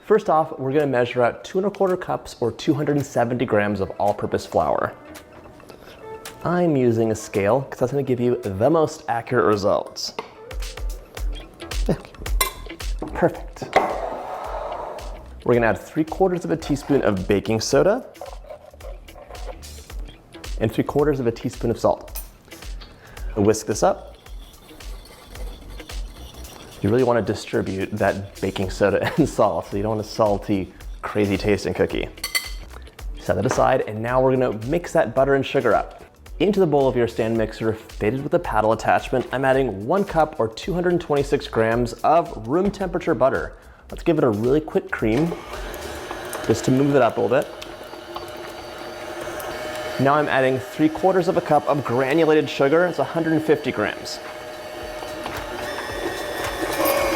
First off, we're gonna measure out 2¼ cups or 270 grams of all-purpose flour. I'm using a scale because that's gonna give you the most accurate results. Perfect. We're gonna add 3/4 teaspoon of baking soda and 3/4 teaspoon of salt. Whisk this up. You really want to distribute that baking soda and salt, so you don't want a salty, crazy tasting cookie. Set that aside, and now we're gonna mix that butter and sugar up. Into the bowl of your stand mixer, fitted with a paddle attachment, I'm adding 1 cup or 226 grams of room temperature butter. Let's give it a really quick cream, just to move it up a little bit. Now I'm adding 3/4 cup of granulated sugar, it's 150 grams.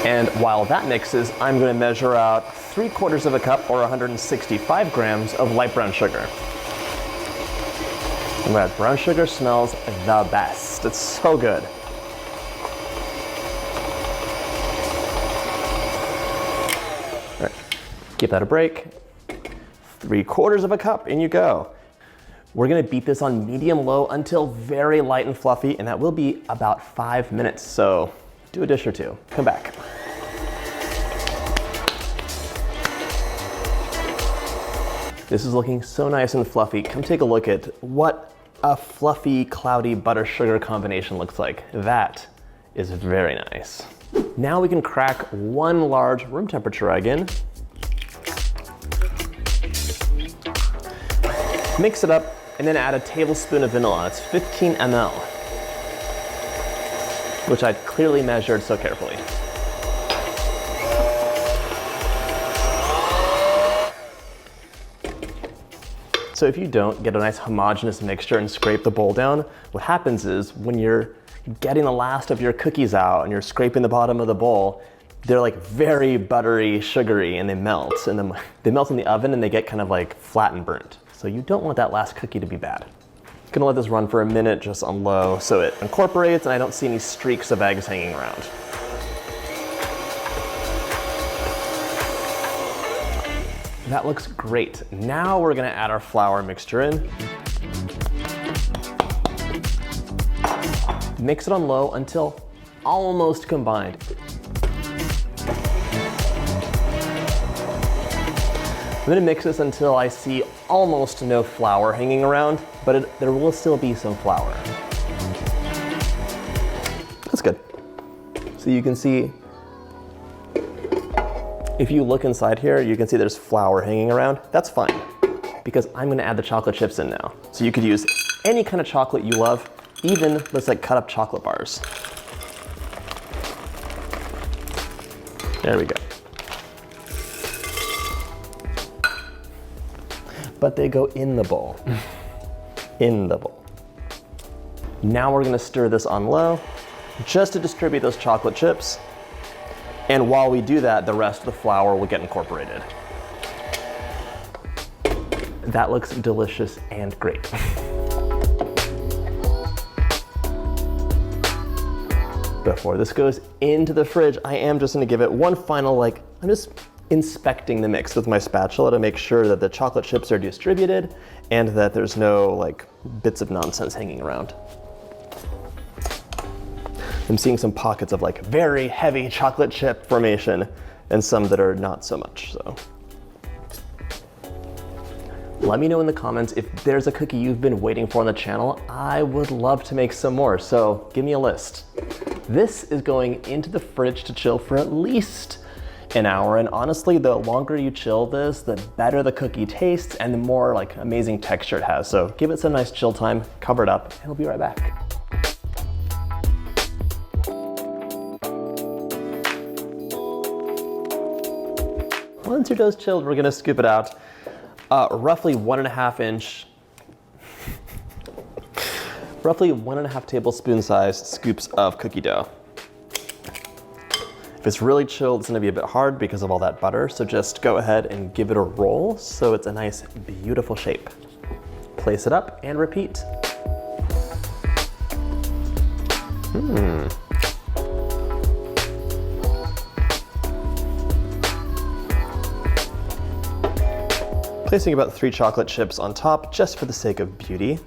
And while that mixes, I'm gonna measure out 3/4 cup or 165 grams of light brown sugar. And that brown sugar smells the best. It's so good. All right, give that a break. 3/4 cup, in you go. We're gonna beat this on medium-low until very light and fluffy, and that will be about 5 minutes, so do a dish or two. Come back. This is looking so nice and fluffy. Come take a look at what a fluffy, cloudy butter-sugar combination looks like. That is very nice. Now we can crack 1 large room temperature egg in. Mix it up, and then add a tablespoon of vanilla. It's 15 ml, which I clearly measured so carefully. So if you don't get a nice homogeneous mixture and scrape the bowl down, what happens is when you're getting the last of your cookies out and you're scraping the bottom of the bowl, they're like very buttery, sugary, and they melt. And then they melt in the oven and they get kind of like flat and burnt. So you don't want that last cookie to be bad. Gonna let this run for a minute just on low so it incorporates and I don't see any streaks of eggs hanging around. That looks great. Now we're gonna add our flour mixture in. Mix it on low until almost combined. I'm gonna mix this until I see almost no flour hanging around, but there will still be some flour. That's good. So you can see, if you look inside here, you can see there's flour hanging around. That's fine, because I'm gonna add the chocolate chips in now. So you could use any kind of chocolate you love, even let's like cut up chocolate bars. There we go. But they go in the bowl. In the bowl. Now we're gonna stir this on low, just to distribute those chocolate chips. And while we do that, the rest of the flour will get incorporated. That looks delicious and great. Before this goes into the fridge, I am just gonna give it one final, I'm just inspecting the mix with my spatula to make sure that the chocolate chips are distributed and that there's no bits of nonsense hanging around. I'm seeing some pockets of very heavy chocolate chip formation and some that are not so much, so. Let me know in the comments if there's a cookie you've been waiting for on the channel. I would love to make some more, so give me a list. This is going into the fridge to chill for at least an hour, and honestly, the longer you chill this, the better the cookie tastes and the more amazing texture it has. So give it some nice chill time, cover it up, and we'll be right back. Once your dough's chilled, we're gonna scoop it out. Roughly 1.5 inch, roughly 1.5 tablespoon sized scoops of cookie dough. If it's really chilled, it's gonna be a bit hard because of all that butter, so just go ahead and give it a roll so it's a nice, beautiful shape. Place it up and repeat. Placing about 3 chocolate chips on top just for the sake of beauty.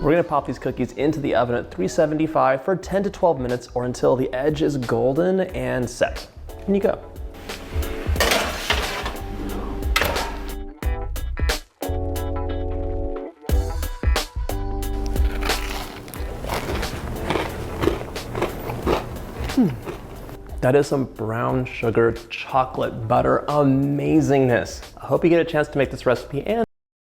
We're gonna pop these cookies into the oven at 375 for 10 to 12 minutes or until the edge is golden and set. In you go. That is some brown sugar chocolate butter amazingness. I hope you get a chance to make this recipe and